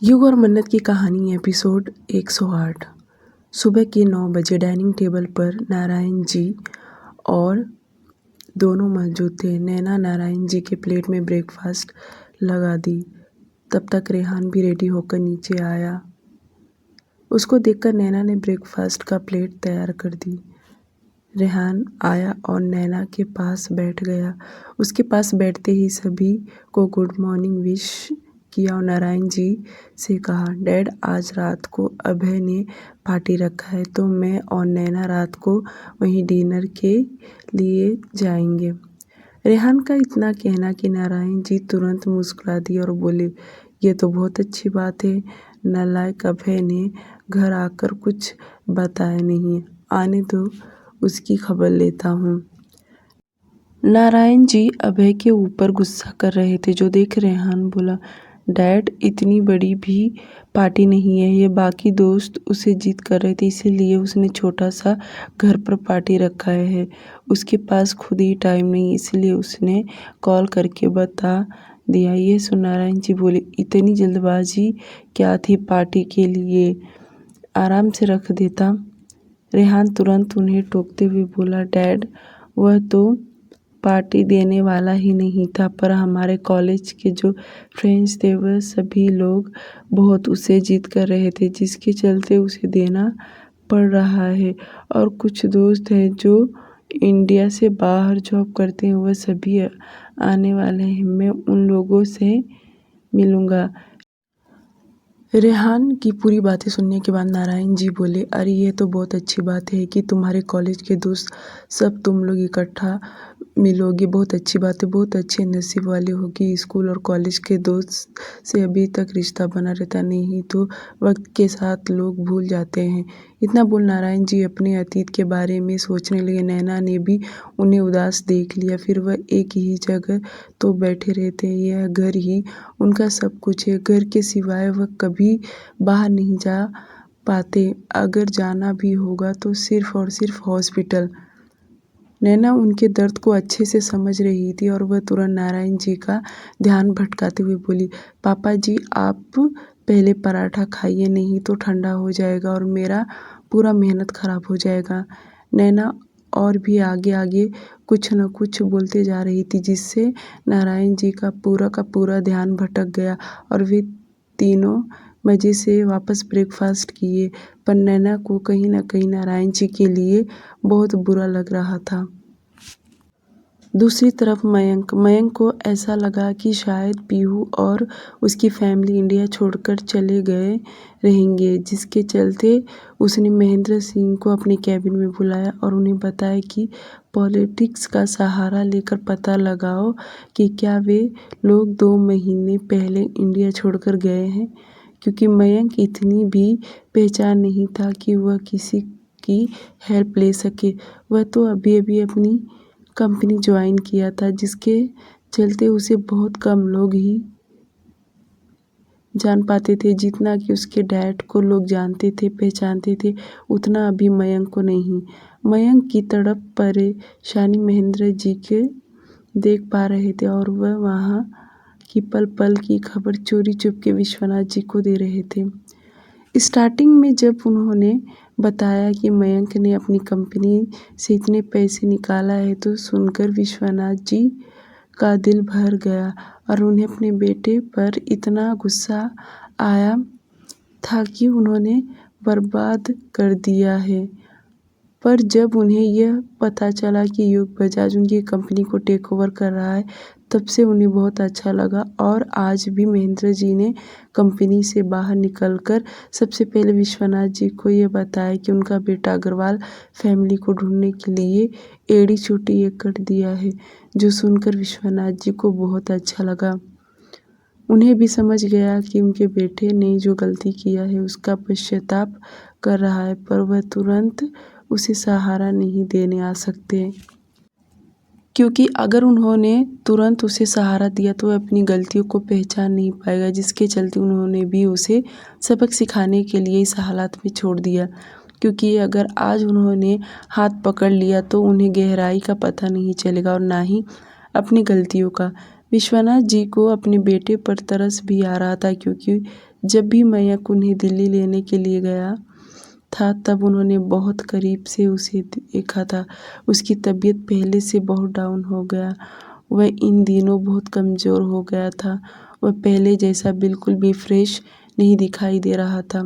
युग और मन्नत की कहानी एपिसोड 108। सुबह के 9 बजे डाइनिंग टेबल पर नारायण जी और दोनों मौजूद थे। नैना नारायण जी के प्लेट में ब्रेकफास्ट लगा दी। तब तक रेहान भी रेडी होकर नीचे आया। उसको देखकर नैना ने ब्रेकफास्ट का प्लेट तैयार कर दी। रेहान आया और नैना के पास बैठ गया। उसके पास बैठते ही सभी को गुड मॉर्निंग विश किया और नारायण जी से कहा, डैड आज रात को अभय ने पार्टी रखा है तो मैं और नैना रात को वहीं डिनर के लिए जाएंगे। रेहान का इतना कहना कि नारायण जी तुरंत मुस्कुरा दिए और बोले, ये तो बहुत अच्छी बात है। नालायक अभय ने घर आकर कुछ बताया नहीं, आने दो उसकी खबर लेता हूँ। नारायण जी अभय के ऊपर गुस्सा कर रहे थे जो देख रेहान बोला, डैड इतनी बड़ी भी पार्टी नहीं है, ये बाकी दोस्त उसे जिद कर रहे थे इसीलिए उसने छोटा सा घर पर पार्टी रखा है। उसके पास खुद ही टाइम नहीं इसलिए उसने कॉल करके बता दिया। ये सुन नारायण जी बोले, इतनी जल्दबाजी क्या थी पार्टी के लिए, आराम से रख देता। रेहान तुरंत उन्हें टोकते हुए बोला, डैड वह तो पार्टी देने वाला ही नहीं था पर हमारे कॉलेज के जो फ्रेंड्स थे वह सभी लोग बहुत उसे जिद कर रहे थे जिसके चलते उसे देना पड़ रहा है। और कुछ दोस्त हैं जो इंडिया से बाहर जॉब करते हैं वह सभी आने वाले हैं, मैं उन लोगों से मिलूँगा। रेहान की पूरी बातें सुनने के बाद नारायण जी बोले, अरे ये तो बहुत अच्छी बात है कि तुम्हारे कॉलेज के दोस्त सब तुम लोग इकट्ठा मिलोगे, बहुत अच्छी बात है, बहुत अच्छे नसीब वाले होगी। स्कूल और कॉलेज के दोस्त से अभी तक रिश्ता बना रहता, नहीं तो वक्त के साथ लोग भूल जाते हैं। इतना बोल नारायण जी अपने अतीत के बारे में सोचने लगे। नैना ने भी उन्हें उदास देख लिया। फिर वह एक ही जगह तो बैठे रहते, यह घर ही उनका सब कुछ है, घर के सिवाय वह कभी बाहर नहीं जा पाते, अगर जाना भी होगा तो सिर्फ और सिर्फ हॉस्पिटल। नैना उनके दर्द को अच्छे से समझ रही थी और वह तुरंत नारायण जी का ध्यान भटकाते हुए बोली, पापा जी आप पहले पराठा खाइए, नहीं तो ठंडा हो जाएगा और मेरा पूरा मेहनत खराब हो जाएगा। नैना और भी आगे आगे कुछ न कुछ बोलते जा रही थी जिससे नारायण जी का पूरा ध्यान भटक गया और वे तीनों मज़े से वापस ब्रेकफास्ट किए। पर नैना को कहीं न कहीं नारायण जी के लिए बहुत बुरा लग रहा था। दूसरी तरफ मयंक को ऐसा लगा कि शायद पीहू और उसकी फैमिली इंडिया छोड़कर चले गए रहेंगे, जिसके चलते उसने महेंद्र सिंह को अपने कैबिन में बुलाया और उन्हें बताया कि पॉलिटिक्स का सहारा लेकर पता लगाओ कि क्या वे लोग 2 महीने पहले इंडिया छोड़कर गए हैं, क्योंकि मयंक इतनी भी पहचान नहीं था कि वह किसी की हेल्प ले सके। वह तो अभी अभी अपनी कंपनी ज्वाइन किया था जिसके चलते उसे बहुत कम लोग ही जान पाते थे। जितना कि उसके डैड को लोग जानते थे पहचानते थे उतना अभी मयंक को नहीं। मयंक की तड़प परेशानी महेंद्र जी के देख पा रहे थे और वह वहाँ की पल पल की खबर चोरी चुपके विश्वनाथ जी को दे रहे थे। स्टार्टिंग में जब उन्होंने बताया कि मयंक ने अपनी कंपनी से इतने पैसे निकाला है तो सुनकर विश्वनाथ जी का दिल भर गया और उन्हें अपने बेटे पर इतना गुस्सा आया था कि उन्होंने बर्बाद कर दिया है। पर जब उन्हें यह पता चला कि युग बजाज उनकी कंपनी को टेक ओवर कर रहा है तब से उन्हें बहुत अच्छा लगा और आज भी महेंद्र जी ने कंपनी से बाहर निकलकर सबसे पहले विश्वनाथ जी को यह बताया कि उनका बेटा अग्रवाल फैमिली को ढूंढने के लिए एड़ी चोटी ये कर दिया है, जो सुनकर विश्वनाथ जी को बहुत अच्छा लगा। उन्हें भी समझ गया कि उनके बेटे ने जो गलती किया है उसका पश्चाताप कर रहा है, पर वह तुरंत उसे सहारा नहीं देने आ सकते, क्योंकि अगर उन्होंने तुरंत उसे सहारा दिया तो वह अपनी गलतियों को पहचान नहीं पाएगा, जिसके चलते उन्होंने भी उसे सबक सिखाने के लिए इस हालात में छोड़ दिया। क्योंकि अगर आज उन्होंने हाथ पकड़ लिया तो उन्हें गहराई का पता नहीं चलेगा और ना ही अपनी गलतियों का। विश्वनाथ जी को अपने बेटे पर तरस भी आ रहा था, क्योंकि जब भी मयंक उन्हें दिल्ली लेने के लिए गया था तब उन्होंने बहुत करीब से उसे देखा था। उसकी तबीयत पहले से बहुत डाउन हो गया। वह इन दिनों बहुत कमज़ोर हो गया था। वह पहले जैसा बिल्कुल भी फ्रेश नहीं दिखाई दे रहा था।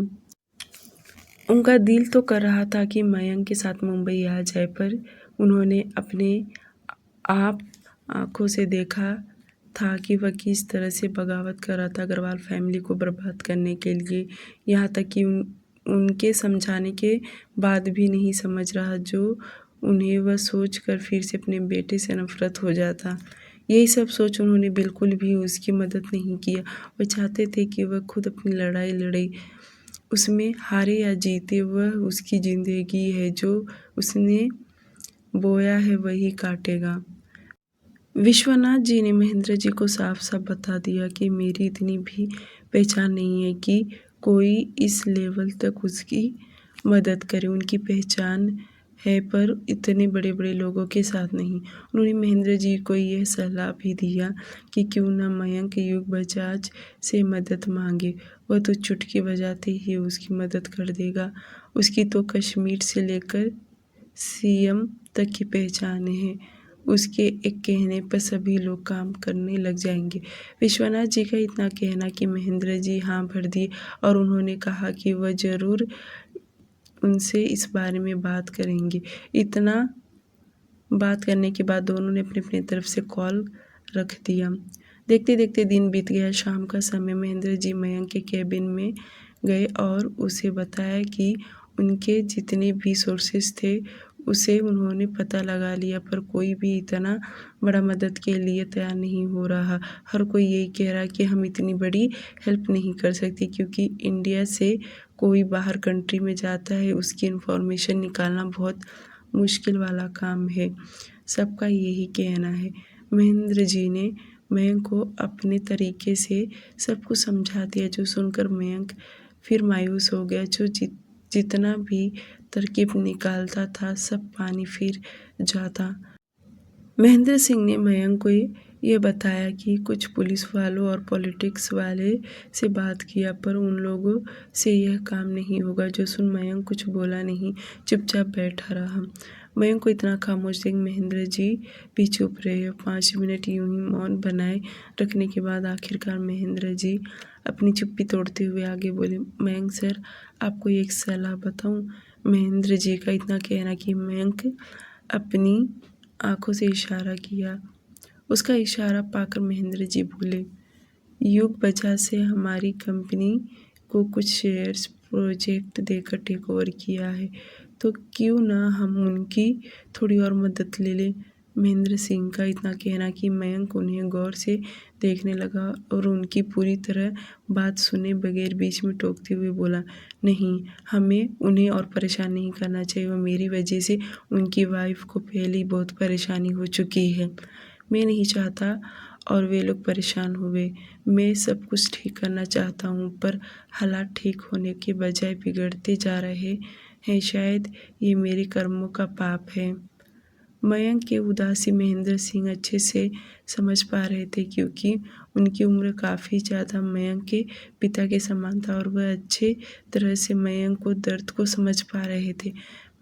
उनका दिल तो कर रहा था कि मयंक के साथ मुंबई आ जाए, पर उन्होंने अपने आप आंखों से देखा था कि वह किस तरह से बगावत कर रहा था अग्रवाल फैमिली को बर्बाद करने के लिए। यहाँ तक कि उनके समझाने के बाद भी नहीं समझ रहा, जो उन्हें वह सोच कर फिर से अपने बेटे से नफरत हो जाता। यही सब सोच उन्होंने बिल्कुल भी उसकी मदद नहीं किया। वह चाहते थे कि वह खुद अपनी लड़ाई लड़े, उसमें हारे या जीते वह उसकी ज़िंदगी है, जो उसने बोया है वही काटेगा। विश्वनाथ जी ने महेंद्र जी को साफ साफ बता दिया कि मेरी इतनी भी पहचान नहीं है कि कोई इस लेवल तक उसकी मदद करे। उनकी पहचान है, पर इतने बड़े बड़े लोगों के साथ नहीं। उन्होंने महेंद्र जी को यह सलाह भी दिया कि क्यों न मयंक युग बजाज से मदद मांगे, वह तो चुटकी बजाते ही उसकी मदद कर देगा। उसकी तो कश्मीर से लेकर सीएम तक की पहचान है। उसके एक कहने पर सभी लोग काम करने लग जाएंगे। विश्वनाथ जी का इतना कहना कि महेंद्र जी हाँ भर दिए और उन्होंने कहा कि वह जरूर उनसे इस बारे में बात करेंगे। इतना बात करने के बाद दोनों ने अपनी अपनी तरफ से कॉल रख दिया। देखते देखते दिन बीत गया। शाम का समय महेंद्र जी मयंक के केबिन में गए और उसे बताया कि उनके जितने भी सोर्सेस थे उसे उन्होंने पता लगा लिया, पर कोई भी इतना बड़ा मदद के लिए तैयार नहीं हो रहा। हर कोई यही कह रहा कि हम इतनी बड़ी हेल्प नहीं कर सकते, क्योंकि इंडिया से कोई बाहर कंट्री में जाता है उसकी इन्फॉर्मेशन निकालना बहुत मुश्किल वाला काम है। सबका यही कहना है। महेंद्र जी ने मयंक को अपने तरीके से सब कुछ समझा दिया, जो सुनकर मयंक फिर मायूस हो गया। जो जितना भी तरकीब निकालता था सब पानी फिर जाता। महेंद्र सिंह ने मयंक को यह बताया कि कुछ पुलिस वालों और पॉलिटिक्स वाले से बात किया, पर उन लोगों से यह काम नहीं होगा। जो सुन मयंक कुछ बोला नहीं, चुपचाप बैठा रहा। मयंक को इतना खामोश देख महेंद्र जी भी चुप रहे। 5 मिनट यूं ही मौन बनाए रखने के बाद आखिरकार महेंद्र जी अपनी चुप्पी तोड़ते हुए आगे बोले, मयंक सर, आपको एक सलाह बताऊं। महेंद्र जी का इतना कहना कि मयंक अपनी आंखों से इशारा किया। उसका इशारा पाकर महेंद्र जी बोले, युग बजाज से हमारी कंपनी को कुछ शेयर्स प्रोजेक्ट देकर टेक ओवर किया है, तो क्यों ना हम उनकी थोड़ी और मदद ले लें। महेंद्र सिंह का इतना कहना कि मयंक उन्हें गौर से देखने लगा और उनकी पूरी तरह बात सुने बगैर बीच में टोकते हुए बोला, नहीं, हमें उन्हें और परेशान नहीं करना चाहिए। वो मेरी वजह से उनकी वाइफ को पहले ही बहुत परेशानी हो चुकी है। मैं नहीं चाहता और वे लोग परेशान हुए। मैं सब कुछ ठीक करना चाहता हूँ, पर हालात ठीक होने के बजाय बिगड़ते जा रहे हैं। शायद ये मेरे कर्मों का पाप है। मयंक की उदासी महेंद्र सिंह अच्छे से समझ पा रहे थे, क्योंकि उनकी उम्र काफ़ी ज़्यादा मयंक के पिता के समान था और वह अच्छे तरह से मयंक को दर्द को समझ पा रहे थे।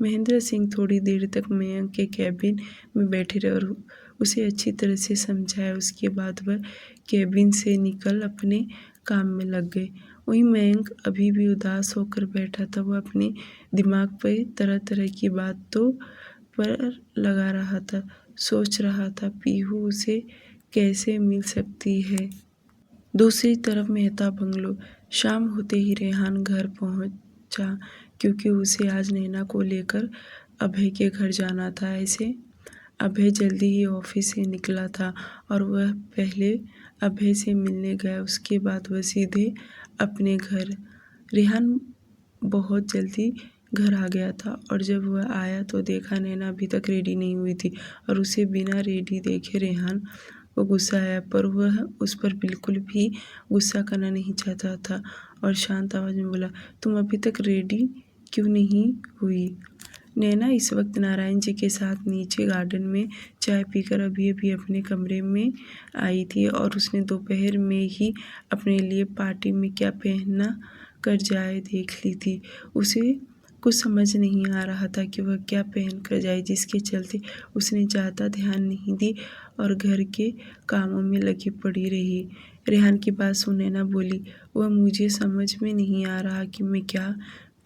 महेंद्र सिंह थोड़ी देर तक मयंक के कैबिन में बैठे रहे और उसे अच्छी तरह से समझाया। उसके बाद वह कैबिन से निकल अपने काम में लग गए। वहीं मयंक अभी भी उदास होकर बैठा था। वह अपने दिमाग पर तरह तरह की बातों पर लगा रहा था। सोच रहा था पीहू उसे कैसे मिल सकती है। दूसरी तरफ मेहता बंगलो। शाम होते ही रेहान घर पहुंचा, क्योंकि उसे आज नैना को लेकर अभय के घर जाना था। ऐसे अभय जल्दी ही ऑफिस से निकला था और वह पहले अभय से मिलने गया। उसके बाद वह सीधे अपने घर। रेहान बहुत जल्दी घर आ गया था और जब वह आया तो देखा नैना अभी तक रेडी नहीं हुई थी और उसे बिना रेडी देखे रेहान को गुस्सा आया, पर वह उस पर बिल्कुल भी गुस्सा करना नहीं चाहता था और शांत आवाज़ में बोला, तुम अभी तक रेडी क्यों नहीं हुई। नैना इस वक्त नारायण जी के साथ नीचे गार्डन में चाय पीकर अभी अभी अपने कमरे में आई थी और उसने दोपहर में ही अपने लिए पार्टी में क्या पहनना कर जाए देख ली थी। उसे कुछ समझ नहीं आ रहा था कि वह क्या पहन कर जाए, जिसके चलते उसने ज़्यादा ध्यान नहीं दी और घर के कामों में लगी पड़ी रही। रेहान की बात सुन नैना बोली, वह मुझे समझ में नहीं आ रहा कि मैं क्या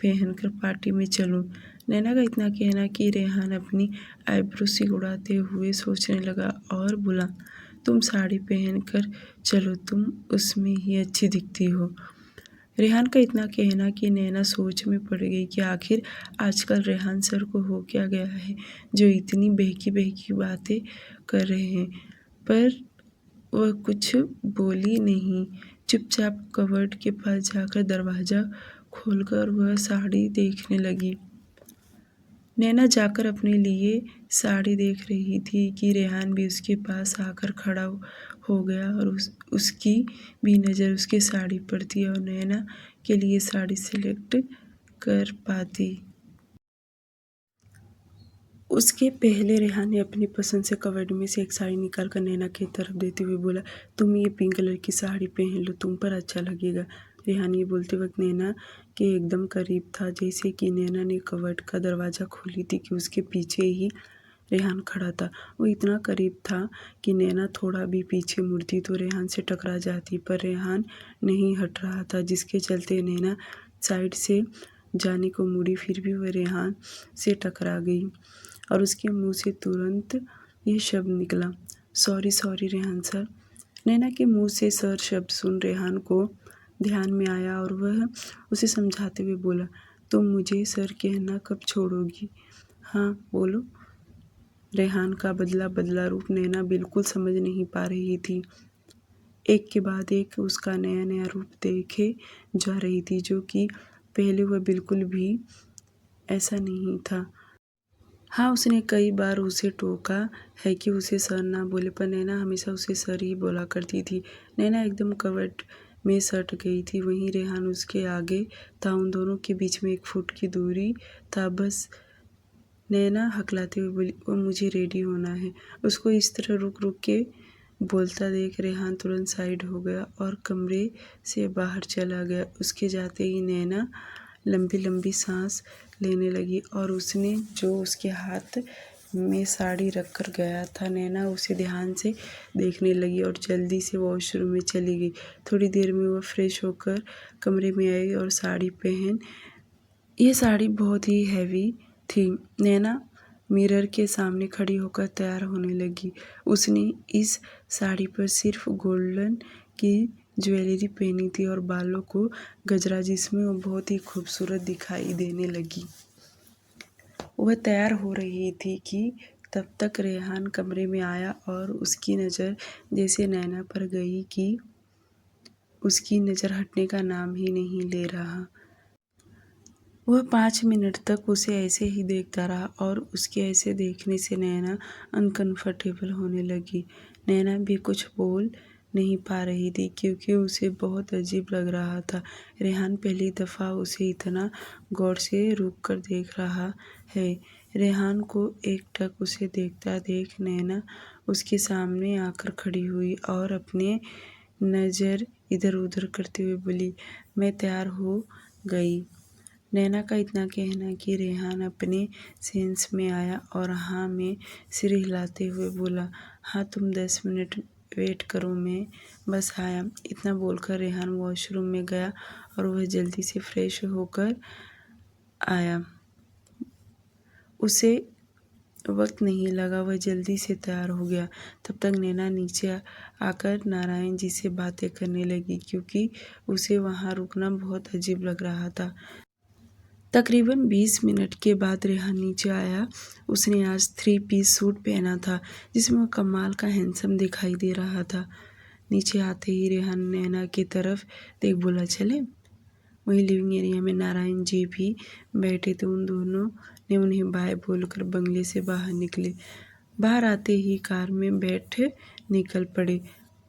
पहनकर पार्टी में चलूं। नैना का इतना कहना कि रेहान अपनी आईब्रो सिकुड़ाते हुए सोचने लगा और बोला, तुम साड़ी पहन कर चलो, तुम उसमें ही अच्छी दिखती हो। रेहान का इतना कहना कि नैना सोच में पड़ गई कि आखिर आजकल रेहान सर को हो क्या गया है जो इतनी बहकी बहकी बातें कर रहे हैं। पर वह कुछ बोली नहीं, चुपचाप कबर्ड के पास जाकर दरवाज़ा खोलकर वह साड़ी देखने लगी। नैना जाकर अपने लिए साड़ी देख रही थी कि रेहान भी उसके पास आकर खड़ा हो गया और उसकी भी नज़र उसकी साड़ी पर थी और नैना के लिए साड़ी सिलेक्ट कर पाती। उसके पहले रेहान ने अपनी पसंद से कबर्ड में से एक साड़ी निकाल कर नैना की तरफ देते हुए बोला, तुम ये पिंक कलर की साड़ी पहन लो, तुम पर अच्छा लगेगा। रेहान ये बोलते वक्त नैना के एकदम करीब था, जैसे कि नैना ने कबर्ड का दरवाज़ा खोली थी कि उसके पीछे ही रेहान खड़ा था। वो इतना करीब था कि नैना थोड़ा भी पीछे मुड़ती तो रेहान से टकरा जाती, पर रेहान नहीं हट रहा था, जिसके चलते नैना साइड से जाने को मुड़ी, फिर भी वह रेहान से टकरा गई और उसके मुंह से तुरंत ये शब्द निकला, सॉरी सॉरी रेहान सर। नैना के मुंह से सर शब्द सुन रेहान को ध्यान में आया और वह उसे समझाते हुए बोला, तुम मुझे सर कहना कब छोड़ोगी? हाँ बोलो। रेहान का बदला बदला रूप नैना बिल्कुल समझ नहीं पा रही थी। एक के बाद एक उसका नया नया रूप देखे जा रही थी, जो कि पहले वह बिल्कुल भी ऐसा नहीं था। हाँ, उसने कई बार उसे टोका है कि उसे सर ना बोले, पर नैना हमेशा उसे सर ही बोला करती थी। नैना एकदम कबर्ड में सट गई थी, वहीं रेहान उसके आगे था। उन दोनों के बीच में 1 फुट की दूरी था बस। नैना हकलाते हुए बोली, वो मुझे रेडी होना है। उसको इस तरह रुक रुक के बोलता देख रेहान तुरंत साइड हो गया और कमरे से बाहर चला गया। उसके जाते ही नैना लंबी लंबी सांस लेने लगी और उसने जो उसके हाथ में साड़ी रख कर गया था, नैना उसे ध्यान से देखने लगी और जल्दी से वॉशरूम में चली गई। थोड़ी देर में वह फ्रेश होकर कमरे में आई और साड़ी पहन, यह साड़ी बहुत ही हैवी थी। नैना मिरर के सामने खड़ी होकर तैयार होने लगी। उसने इस साड़ी पर सिर्फ गोल्डन की ज्वेलरी पहनी थी और बालों को गजरा, जिसमें वो बहुत ही खूबसूरत दिखाई देने लगी। वह तैयार हो रही थी कि तब तक रेहान कमरे में आया और उसकी नज़र जैसे नैना पर गई कि उसकी नज़र हटने का नाम ही नहीं ले रहा। वह 5 मिनट तक उसे ऐसे ही देखता रहा और उसके ऐसे देखने से नैना अनकंफर्टेबल होने लगी। नैना भी कुछ बोल नहीं पा रही थी क्योंकि उसे बहुत अजीब लग रहा था। रेहान पहली दफ़ा उसे इतना गौर से रुक कर देख रहा है। रेहान को एकटक उसे देखता देख नैना उसके सामने आकर खड़ी हुई और अपने नज़र इधर उधर करते हुए बोली, मैं तैयार हो गई। नैना का इतना कहना कि रेहान अपने सेंस में आया और हाँ में सिर हिलाते हुए बोला, हाँ तुम 10 मिनट वेट करो, मैं बस आया। इतना बोलकर रेहान वॉशरूम में गया और वह जल्दी से फ्रेश होकर आया। उसे वक्त नहीं लगा, वह जल्दी से तैयार हो गया। तब तक नैना नीचे आकर नारायण जी से बातें करने लगी क्योंकि उसे वहाँ रुकना बहुत अजीब लग रहा था। तकरीबन 20 मिनट के बाद रेहान नीचे आया। उसने आज 3 पीस सूट पहना था जिसमें वह कमाल का हैंडसम दिखाई दे रहा था। नीचे आते ही रेहान नैना की तरफ देख बोला, चले। वहीं लिविंग एरिया में नारायण जी भी बैठे थे। उन दोनों ने उन्हें बाय बोलकर बंगले से बाहर निकले। बाहर आते ही कार में बैठ निकल पड़े।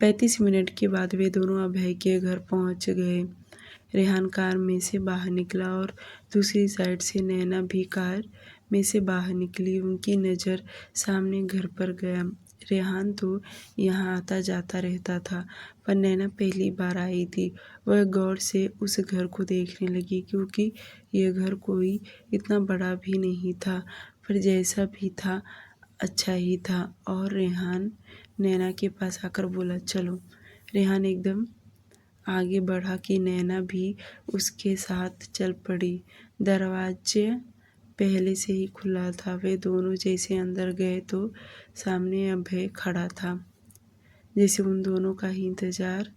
35 मिनट के बाद वे दोनों अभय के घर पहुंच गए। रेहान कार में से बाहर निकला और दूसरी साइड से नैना भी कार में से बाहर निकली। उनकी नज़र सामने घर पर गया। रेहान तो यहाँ आता जाता रहता था, पर नैना पहली बार आई थी। वह गौर से उस घर को देखने लगी, क्योंकि यह घर कोई इतना बड़ा भी नहीं था, पर जैसा भी था अच्छा ही था। और रेहान नैना के पास आकर बोला, चलो। रेहान एकदम आगे बढ़ा कि नैना भी उसके साथ चल पड़ी। दरवाज़ा पहले से ही खुला था। वे दोनों जैसे अंदर गए तो सामने अभय खड़ा था, जैसे उन दोनों का ही इंतज़ार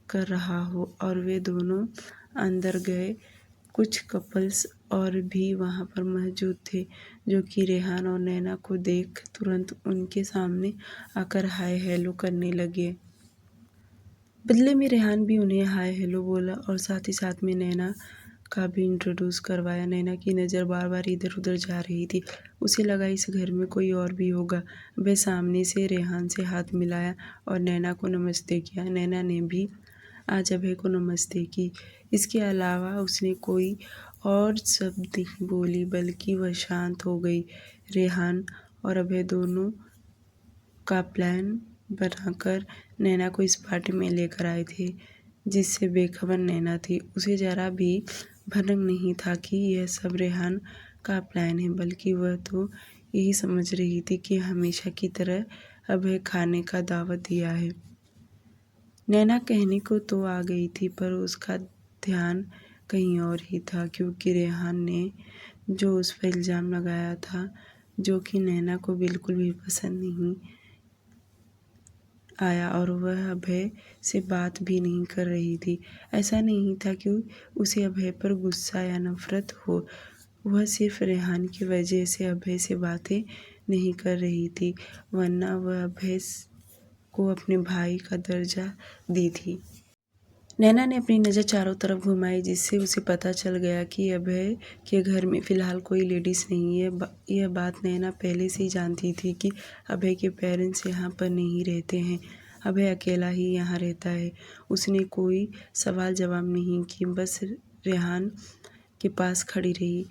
कर रहा हो। और वे दोनों अंदर गए। कुछ कपल्स और भी वहाँ पर मौजूद थे, जो कि रेहान और नैना को देख तुरंत उनके सामने आकर हाय हेलो करने लगे। बदले में रेहान भी उन्हें हाय हेलो बोला और साथ ही साथ में नैना का भी इंट्रोड्यूस करवाया। नैना की नज़र बार बार इधर उधर जा रही थी। उसे लगा इस घर में कोई और भी होगा। वह सामने से रेहान से हाथ मिलाया और नैना को नमस्ते किया। नैना ने भी आज अभय को नमस्ते की। इसके अलावा उसने कोई और शब्द नहीं बोली, बल्कि वह शांत हो गई। रेहान और अभय दोनों का प्लान बनाकर नैना को इस पार्टी में लेकर आए थे, जिससे बेखबर नैना थी। उसे जरा भी भनक नहीं था कि यह सब रेहान का प्लान है, बल्कि वह तो यही समझ रही थी कि हमेशा की तरह अभय खाने का दावत दिया है। नैना कहने को तो आ गई थी, पर उसका ध्यान कहीं और ही था, क्योंकि रेहान ने जो उस पर इल्ज़ाम लगाया था, जो कि नैना को बिल्कुल भी पसंद नहीं आया, और वह अभय से बात भी नहीं कर रही थी। ऐसा नहीं था कि उसे अभय पर गुस्सा या नफरत हो, वह सिर्फ रेहान की वजह से अभय से बातें नहीं कर रही थी, वरना वह अभय को अपने भाई का दर्जा दी थी। नैना ने अपनी नज़र चारों तरफ घुमाई, जिससे उसे पता चल गया कि अभय के घर में फ़िलहाल कोई लेडीज़ नहीं है। यह बात नैना पहले से ही जानती थी कि अभय के पेरेंट्स यहाँ पर नहीं रहते हैं। अभय अकेला ही यहाँ रहता है। उसने कोई सवाल जवाब नहीं की, बस रेहान के पास खड़ी रही।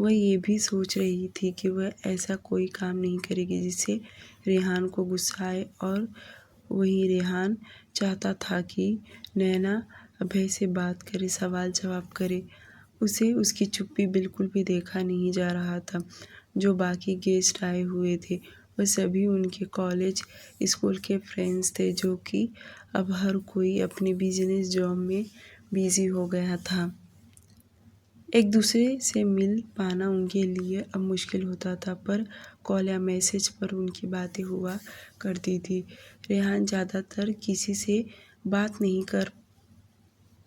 वह ये भी सोच रही थी कि वह ऐसा कोई काम नहीं करेगी जिससे रेहान को गुस्सा आए, और वहीं रेहान चाहता था कि नैना अभय से बात करे, सवाल जवाब करे। उसे उसकी चुप्पी बिल्कुल भी देखा नहीं जा रहा था। जो बाकी गेस्ट आए हुए थे, वह सभी उनके कॉलेज स्कूल के फ्रेंड्स थे, जो कि अब हर कोई अपने बिजनेस जॉब में बिजी हो गया था। एक दूसरे से मिल पाना उनके लिए अब मुश्किल होता था, पर कॉल या मैसेज पर उनकी बातें हुआ करती थी। रेहान ज़्यादातर किसी से बात नहीं कर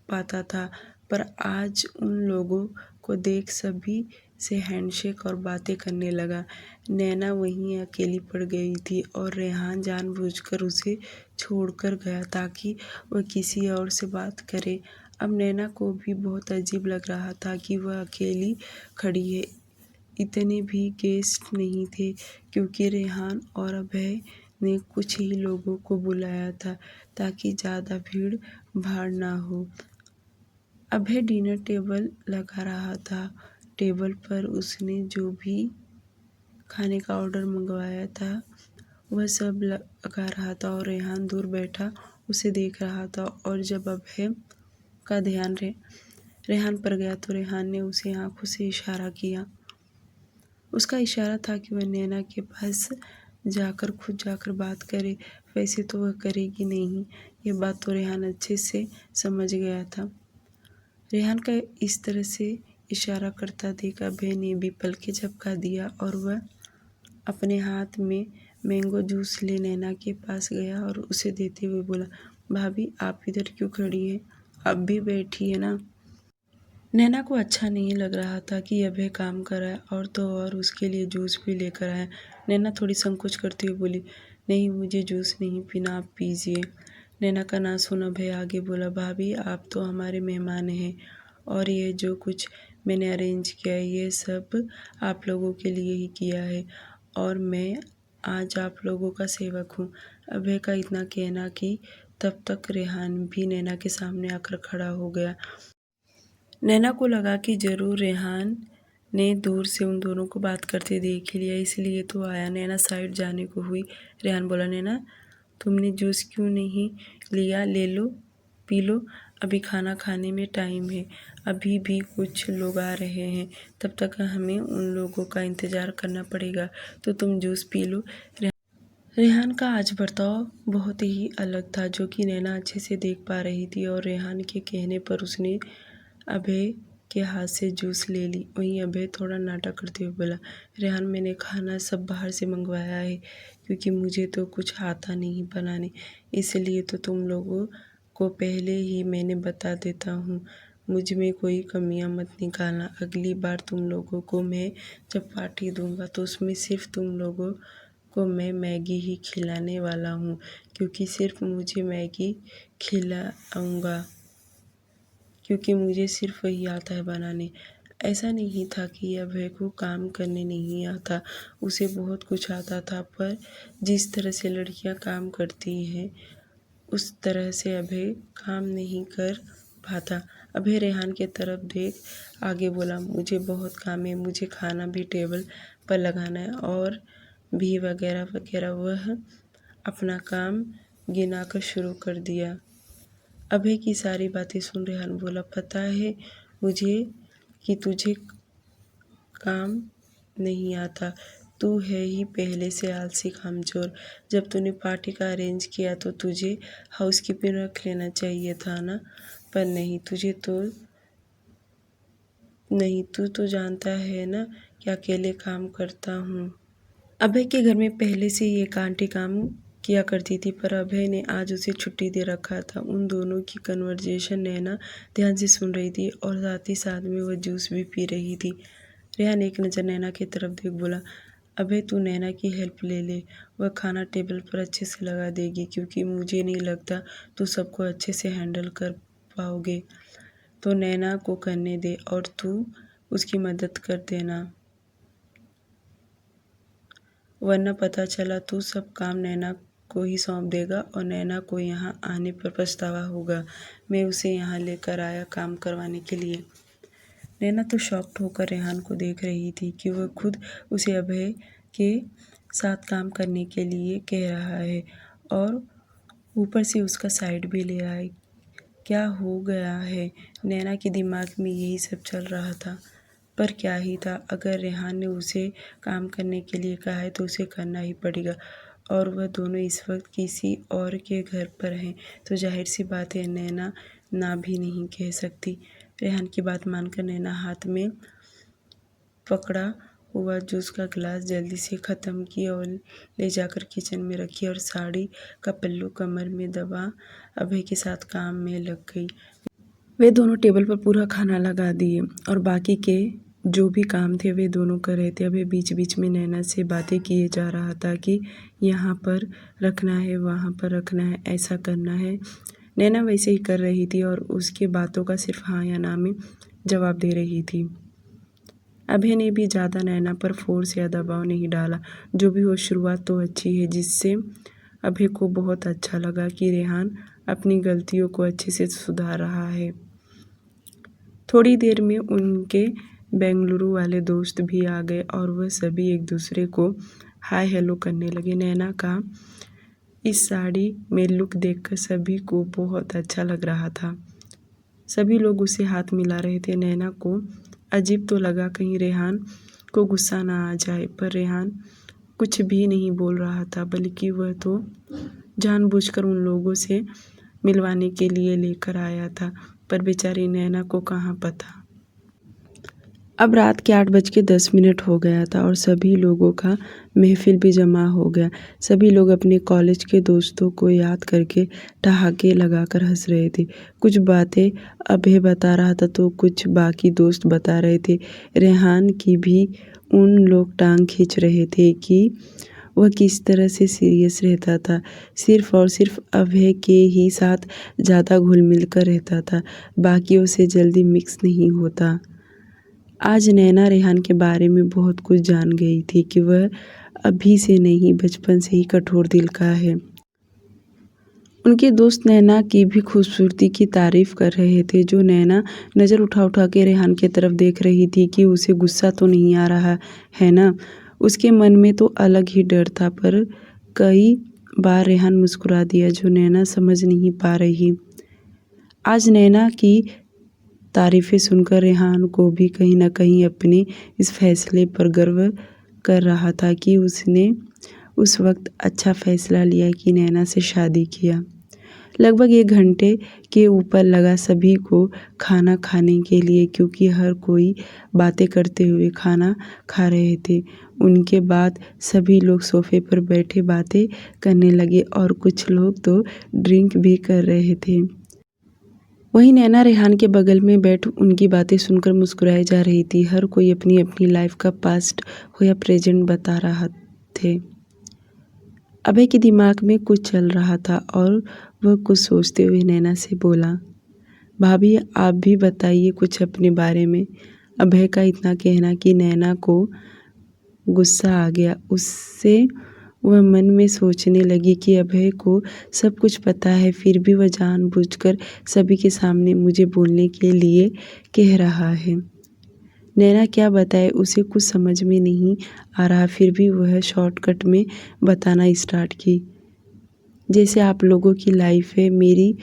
पाता था, पर आज उन लोगों को देख सभी से हैंडशेक और बातें करने लगा। नैना वहीं अकेली पड़ गई थी, और रेहान जानबूझकर उसे छोड़कर गया ताकि वह किसी और से बात करे। अब नैना को भी बहुत अजीब लग रहा था कि वह अकेली खड़ी है। इतने भी गेस्ट नहीं थे, क्योंकि रेहान और अभय ने कुछ ही लोगों को बुलाया था, ताकि ज़्यादा भीड़ भाड़ ना हो। अभय डिनर टेबल लगा रहा था। टेबल पर उसने जो भी खाने का ऑर्डर मंगवाया था, वह सब लगा रहा था, और रेहान दूर बैठा उसे देख रहा था। और जब अभय का ध्यान रेहान पर गया, तो रेहान ने उसे आंखों से इशारा किया। उसका इशारा था कि वह नैना के पास जाकर खुद जाकर बात करे। वैसे तो वह करेगी नहीं, ये बात तो रेहान अच्छे से समझ गया था। रेहान का इस तरह से इशारा करता देख अभय ने भी पलकें झपका दिया, और वह अपने हाथ में मैंगो जूस ले नैना के पास गया और उसे देते हुए बोला, भाभी आप इधर क्यों खड़ी हैं? आप भी बैठिए ना। नैना को अच्छा नहीं लग रहा था कि अभय काम कर रहा है, और तो और उसके लिए जूस भी लेकर आया। नैना थोड़ी संकोच करती हुई बोली, नहीं मुझे जूस नहीं पीना, आप पीजिए। नैना का ना सुना अभय आगे बोला, भाभी आप तो हमारे मेहमान हैं, और ये जो कुछ मैंने अरेंज किया है, ये सब आप लोगों के लिए ही किया है, और मैं आज आप लोगों का सेवक हूँ। अभय का इतना कहना कि तब तक रेहान भी नैना के सामने आकर खड़ा हो गया। नैना को लगा कि ज़रूर रेहान ने दूर से उन दोनों को बात करते देख लिया, इसलिए तो आया। नैना साइड जाने को हुई। रेहान बोला, नैना तुमने जूस क्यों नहीं लिया? ले लो, पी लो, अभी खाना खाने में टाइम है, अभी भी कुछ लोग आ रहे हैं, तब तक हमें उन लोगों का इंतज़ार करना पड़ेगा, तो तुम जूस पी लो। रेहान का आज बर्ताव बहुत ही अलग था, जो कि नैना अच्छे से देख पा रही थी, और रेहान के कहने पर उसने अभय के हाथ से जूस ले ली। वहीं अभय थोड़ा नाटक करते हुए बोला, रेहान मैंने खाना सब बाहर से मंगवाया है, क्योंकि मुझे तो कुछ आता नहीं बनाने, इसलिए तो तुम लोगों को पहले ही मैंने बता देता हूँ, मुझ में कोई कमियां मत निकालना। अगली बार तुम लोगों को मैं जब पार्टी दूंगा तो उसमें सिर्फ तुम लोगों को मैं मैगी ही खिलाने वाला हूँ, क्योंकि सिर्फ मुझे मैगी खिलाऊंगा, क्योंकि मुझे सिर्फ वही आता है बनाने। ऐसा नहीं था कि अभय को काम करने नहीं आता, उसे बहुत कुछ आता था, पर जिस तरह से लड़कियां काम करती हैं उस तरह से अभय काम नहीं कर पाता। अभय रेहान की तरफ देख आगे बोला, मुझे बहुत काम है, मुझे खाना भी टेबल पर लगाना है और भी वगैरह वगैरह। वह अपना काम गिनाकर शुरू कर दिया। अभय की सारी बातें सुन रेहान बोला, पता है मुझे कि तुझे काम नहीं आता, तू है ही पहले से आलसी कामचोर। जब तूने पार्टी का अरेंज किया तो तुझे हाउसकीपिंग रख लेना चाहिए था ना, पर नहीं, तू तो जानता है ना कि अकेले काम करता हूँ। अभय के घर में पहले से ही एक आंटी काम किया करती थी, पर अभय ने आज उसे छुट्टी दे रखा था। उन दोनों की कन्वर्जेशन नैना ध्यान से सुन रही थी, और साथ ही साथ में वह जूस भी पी रही थी। रेहान एक नज़र नैना की तरफ देख बोला, अभय तू नैना की हेल्प ले ले, वह खाना टेबल पर अच्छे से लगा देगी, क्योंकि मुझे नहीं लगता तू सबको अच्छे से हैंडल कर पाओगे, तो नैना को करने दे और तू उसकी मदद कर देना, वरना पता चला तू सब काम नैना को ही सौंप देगा और नैना को यहाँ आने पर पछतावा होगा। मैं उसे यहाँ लेकर आया काम करवाने के लिए। नैना तो शॉक्ड होकर रेहान को देख रही थी कि वह खुद उसे अभय के साथ काम करने के लिए कह रहा है, और ऊपर से उसका साइड भी ले आए। क्या हो गया है? नैना के दिमाग में यही सब चल रहा था, पर क्या ही था, अगर रेहान ने उसे काम करने के लिए कहा है तो उसे करना ही पड़ेगा, और वह दोनों इस वक्त किसी और के घर पर हैं, तो जाहिर सी बात है नैना ना भी नहीं कह सकती। रेहान की बात मानकर नैना हाथ में पकड़ा हुआ जूस का गिलास जल्दी से ख़त्म की और ले जाकर किचन में रखी, और साड़ी का पल्लू कमर में दबा अभय के साथ काम में लग गई। वे दोनों टेबल पर पूरा खाना लगा दिए, और बाकी के जो भी काम थे वे दोनों कर रहे थे। अभय बीच बीच में नैना से बातें किए जा रहा था कि यहाँ पर रखना है, वहाँ पर रखना है, ऐसा करना है। नैना वैसे ही कर रही थी और उसके बातों का सिर्फ हाँ या ना में जवाब दे रही थी। अभय ने भी ज़्यादा नैना पर फोर्स या दबाव नहीं डाला। जो भी हो, शुरुआत तो अच्छी है, जिससे अभय को बहुत अच्छा लगा कि रेहान अपनी गलतियों को अच्छे से सुधार रहा है। थोड़ी देर में उनके बेंगलुरु वाले दोस्त भी आ गए, और वह सभी एक दूसरे को हाय हेलो करने लगे। नैना का इस साड़ी में लुक देखकर सभी को बहुत अच्छा लग रहा था। सभी लोग उसे हाथ मिला रहे थे। नैना को अजीब तो लगा कहीं रेहान को गुस्सा ना आ जाए, पर रेहान कुछ भी नहीं बोल रहा था, बल्कि वह तो जानबूझकर उन लोगों से मिलवाने के लिए लेकर आया था, पर बेचारी नैना को कहाँ पता। अब रात के 8:10 हो गया था, और सभी लोगों का महफिल भी जमा हो गया। सभी लोग अपने कॉलेज के दोस्तों को याद करके ठहाके लगाकर हंस रहे थे। कुछ बातें अभय बता रहा था तो कुछ बाकी दोस्त बता रहे थे। रेहान की भी उन लोग टांग खींच रहे थे कि वह किस तरह से सीरियस रहता था, सिर्फ और सिर्फ अभय के ही साथ ज़्यादा घुल मिल कर रहता था, बाकियों से जल्दी मिक्स नहीं होता। आज नैना रेहान के बारे में बहुत कुछ जान गई थी कि वह अभी से नहीं बचपन से ही कठोर दिल का है, उनके दोस्त नैना की भी खूबसूरती की तारीफ कर रहे थे। जो नैना नज़र उठा के रेहान की तरफ देख रही थी कि उसे गुस्सा तो नहीं आ रहा है ना। उसके मन में तो अलग ही डर था, पर कई बार रेहान मुस्कुरा दिया जो नैना समझ नहीं पा रही। आज नैना की तारीफ़ें सुनकर रेहान को भी कहीं न कहीं अपने इस फैसले पर गर्व कर रहा था कि उसने उस वक्त अच्छा फैसला लिया कि नैना से शादी किया। लगभग 1 घंटे के ऊपर लगा सभी को खाना खाने के लिए, क्योंकि हर कोई बातें करते हुए खाना खा रहे थे। उनके बाद सभी लोग सोफ़े पर बैठे बातें करने लगे और कुछ लोग तो ड्रिंक भी कर रहे थे। वहीं नैना रेहान के बगल में बैठ उनकी बातें सुनकर मुस्कुराई जा रही थी। हर कोई अपनी अपनी लाइफ का पास्ट हो या प्रेजेंट बता रहा थे। अभय के दिमाग में कुछ चल रहा था और वह कुछ सोचते हुए नैना से बोला, भाभी आप भी बताइए कुछ अपने बारे में। अभय का इतना कहना कि नैना को गुस्सा आ गया। उससे वह मन में सोचने लगी कि अभय को सब कुछ पता है, फिर भी वह जानबूझकर सभी के सामने मुझे बोलने के लिए कह रहा है। नैना क्या बताए, उसे कुछ समझ में नहीं आ रहा, फिर भी वह शॉर्टकट में बताना स्टार्ट की। जैसे आप लोगों की लाइफ है, मेरी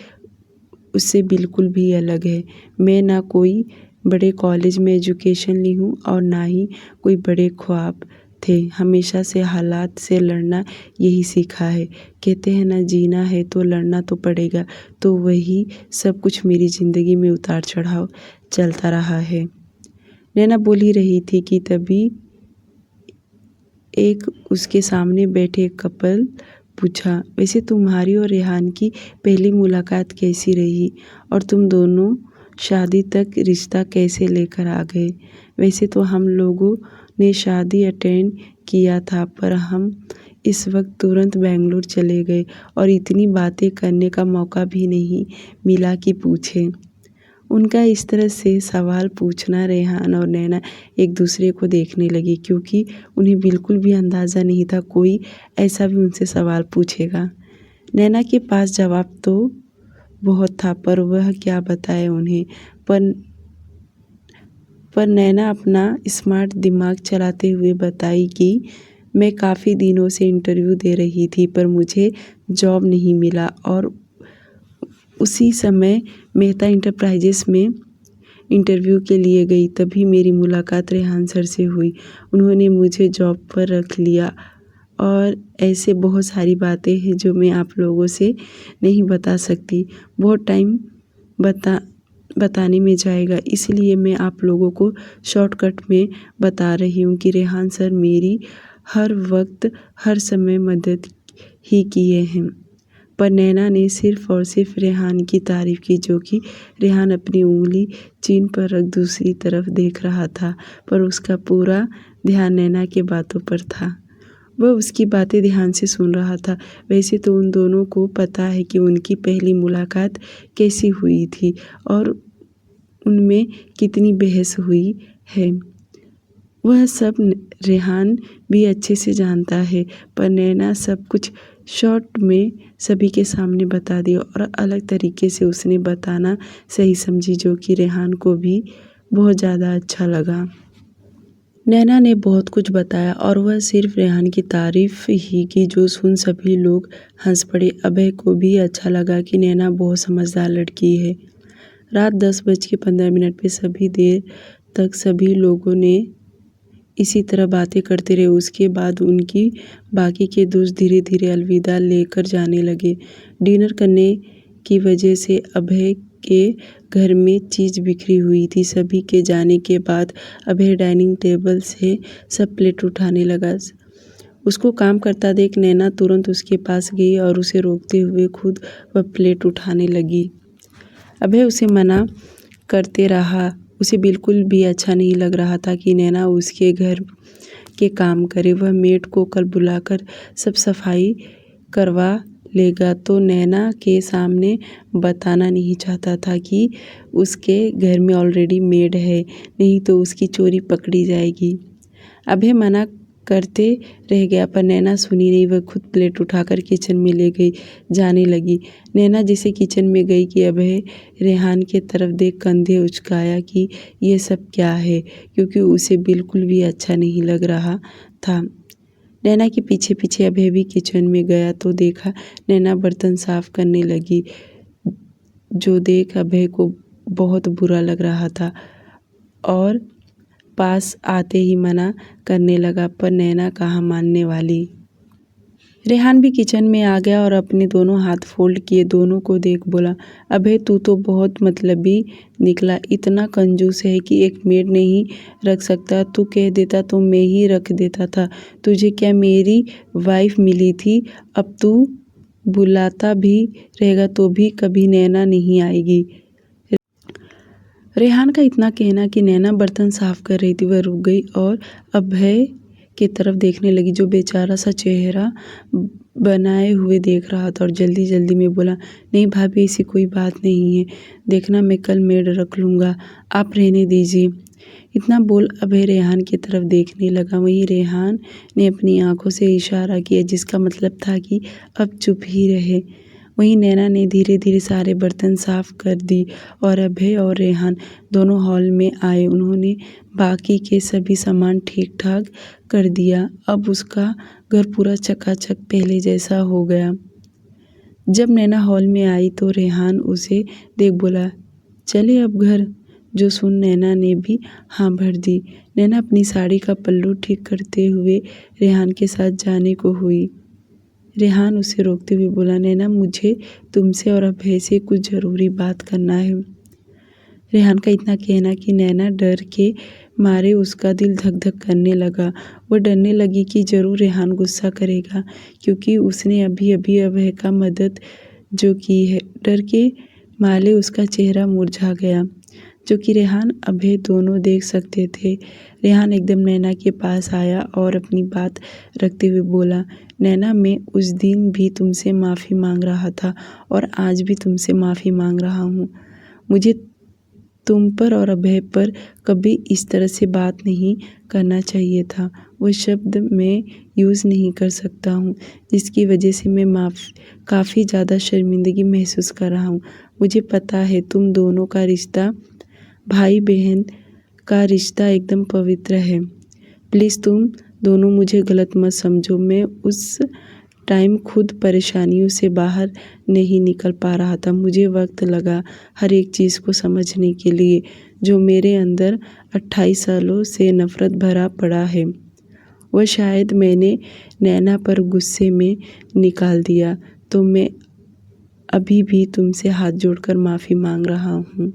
उससे बिल्कुल भी अलग है। मैं ना कोई बड़े कॉलेज में एजुकेशन ली हूँ और ना ही कोई बड़े ख्वाब थे। हमेशा से हालात से लड़ना यही सीखा है। कहते हैं ना, जीना है तो लड़ना तो पड़ेगा। तो वही सब कुछ मेरी ज़िंदगी में उतार चढ़ाव चलता रहा है। नैना बोल ही रही थी कि तभी एक उसके सामने बैठे कपल पूछा, वैसे तुम्हारी और रेहान की पहली मुलाकात कैसी रही और तुम दोनों शादी तक रिश्ता कैसे लेकर आ गए। वैसे तो हम लोगों ने शादी अटेंड किया था, पर हम इस वक्त तुरंत बेंगलुरु चले गए और इतनी बातें करने का मौका भी नहीं मिला कि पूछें। उनका इस तरह से सवाल पूछना रेहान और नैना एक दूसरे को देखने लगी, क्योंकि उन्हें बिल्कुल भी अंदाज़ा नहीं था कोई ऐसा भी उनसे सवाल पूछेगा। नैना के पास जवाब तो बहुत था, पर वह क्या बताए उन्हें। पर नैना अपना स्मार्ट दिमाग चलाते हुए बताई कि मैं काफ़ी दिनों से इंटरव्यू दे रही थी, पर मुझे जॉब नहीं मिला और उसी समय मेहता इंटरप्राइजेस में इंटरव्यू के लिए गई। तभी मेरी मुलाकात रेहान सर से हुई। उन्होंने मुझे जॉब पर रख लिया और ऐसे बहुत सारी बातें हैं जो मैं आप लोगों से नहीं बता सकती। बहुत टाइम बताने में जाएगा, इसलिए मैं आप लोगों को शॉर्टकट में बता रही हूँ कि रेहान सर मेरी हर वक्त हर समय मदद ही किए हैं। पर नैना ने सिर्फ और सिर्फ रेहान की तारीफ़ की, जो कि रेहान अपनी उंगली चीन पर रख दूसरी तरफ देख रहा था, पर उसका पूरा ध्यान नैना के बातों पर था। वह उसकी बातें ध्यान से सुन रहा था। वैसे तो उन दोनों को पता है कि उनकी पहली मुलाकात कैसी हुई थी और उनमें कितनी बहस हुई है। वह सब रेहान भी अच्छे से जानता है, पर नैना सब कुछ शॉर्ट में सभी के सामने बता दिया और अलग तरीके से उसने बताना सही समझी, जो कि रेहान को भी बहुत ज़्यादा अच्छा लगा। नैना ने बहुत कुछ बताया और वह सिर्फ रेहान की तारीफ़ ही की, जो सुन सभी लोग हंस पड़े। अभय को भी अच्छा लगा कि नैना बहुत समझदार लड़की है। रात 10:15 पे सभी देर तक सभी लोगों ने इसी तरह बातें करते रहे। उसके बाद उनकी बाकी के दोस्त धीरे धीरे अलविदा लेकर जाने लगे। डिनर करने की वजह से अभय के घर में चीज़ बिखरी हुई थी। सभी के जाने के बाद अभय डाइनिंग टेबल से सब प्लेट उठाने लगा। उसको काम करता देख नैना तुरंत उसके पास गई और उसे रोकते हुए खुद वह प्लेट उठाने लगी। अभय उसे मना करते रहा। उसे बिल्कुल भी अच्छा नहीं लग रहा था कि नैना उसके घर के काम करे। वह मेड को कल बुलाकर सब सफाई करवा लेगा, तो नैना के सामने बताना नहीं चाहता था कि उसके घर में ऑलरेडी मेड है, नहीं तो उसकी चोरी पकड़ी जाएगी। अभय मना करते रह गया, पर नैना सुनी नहीं। वह खुद प्लेट उठाकर किचन में ले गई जाने लगी। नैना जैसे किचन में गई कि अभय रेहान के तरफ देख कंधे उचकाया कि ये सब क्या है, क्योंकि उसे बिल्कुल भी अच्छा नहीं लग रहा था। नैना के पीछे पीछे अभय भी किचन में गया तो देखा नैना बर्तन साफ करने लगी, जो देख अभय को बहुत बुरा लग रहा था और पास आते ही मना करने लगा, पर नैना कहाँ मानने वाली। रेहान भी किचन में आ गया और अपने दोनों हाथ फोल्ड किए दोनों को देख बोला, अबे तू तो बहुत मतलबी निकला, इतना कंजूस है कि एक मेड नहीं रख सकता। तू कह देता तो मैं ही रख देता था। तुझे क्या मेरी वाइफ मिली थी? अब तू बुलाता भी रहेगा तो भी कभी नैना नहीं आएगी। रेहान का इतना कहना कि नैना बर्तन साफ कर रही थी, वह रुक गई और अभय की तरफ देखने लगी, जो बेचारा सा चेहरा बनाए हुए देख रहा था, और जल्दी जल्दी में बोला, नहीं भाभी ऐसी कोई बात नहीं है, देखना मैं कल मेड रख लूँगा, आप रहने दीजिए। इतना बोल अभय रेहान की तरफ देखने लगा। वहीं रेहान ने अपनी आंखों से इशारा किया, जिसका मतलब था कि अब चुप ही रहे। वहीं नैना ने धीरे धीरे सारे बर्तन साफ कर दी और अभय और रेहान दोनों हॉल में आए। उन्होंने बाकी के सभी सामान ठीक ठाक कर दिया। अब उसका घर पूरा चकाचक पहले जैसा हो गया। जब नैना हॉल में आई तो रेहान उसे देख बोला, चले अब घर? जो सुन नैना ने भी हाँ भर दी। नैना अपनी साड़ी का पल्लू ठीक करते हुए रेहान के साथ जाने को हुई। रेहान उसे रोकते हुए बोला, नैना मुझे तुमसे और अभय से कुछ ज़रूरी बात करना है। रेहान का इतना कहना कि नैना डर के मारे उसका दिल धक धक करने लगा। वह डरने लगी कि ज़रूर रेहान गुस्सा करेगा, क्योंकि उसने अभी अभी अभय का मदद जो की है। डर के मारे उसका चेहरा मुरझा गया, जो कि रेहान अभय दोनों देख सकते थे। रेहान एकदम नैना के पास आया और अपनी बात रखते हुए बोला, नैना मैं उस दिन भी तुमसे माफ़ी मांग रहा था और आज भी तुमसे माफ़ी मांग रहा हूँ। मुझे तुम पर और अभय पर कभी इस तरह से बात नहीं करना चाहिए था। वो शब्द मैं यूज़ नहीं कर सकता हूँ, जिसकी वजह से मैं काफ़ी ज़्यादा शर्मिंदगी महसूस कर रहा हूँ। मुझे पता है तुम दोनों का रिश्ता भाई बहन का रिश्ता एकदम पवित्र है। प्लीज़ तुम दोनों मुझे गलत मत समझो। मैं उस टाइम खुद परेशानियों से बाहर नहीं निकल पा रहा था। मुझे वक्त लगा हर एक चीज़ को समझने के लिए, जो मेरे अंदर 28 सालों से नफ़रत भरा पड़ा है। वह शायद मैंने नैना पर गुस्से में निकाल दिया। तो मैं अभी भी तुमसे हाथ जोड़कर माफ़ी मांग रहा हूँ।